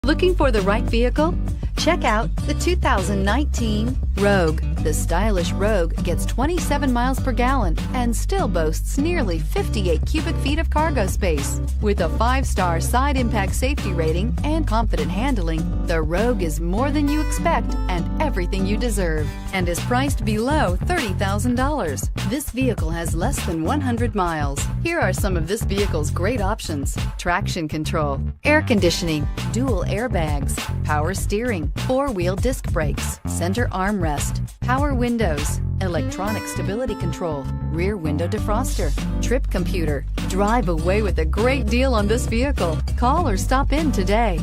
Looking for the right vehicle? Check out the 2019 Rogue. The stylish Rogue gets 27 miles per gallon and still boasts nearly 58 cubic feet of cargo space. With a 5-star side impact safety rating and confident handling, the Rogue is more than you expect and everything you deserve, and is priced below $30,000. This vehicle has less than 100 miles. Here are some of this vehicle's great options: traction control, air conditioning, dual airbags, power steering, 4-wheel disc brakes, center armrest, power windows, electronic stability control, rear window defroster, trip computer. Drive away with a great deal on this vehicle. Call or stop in today.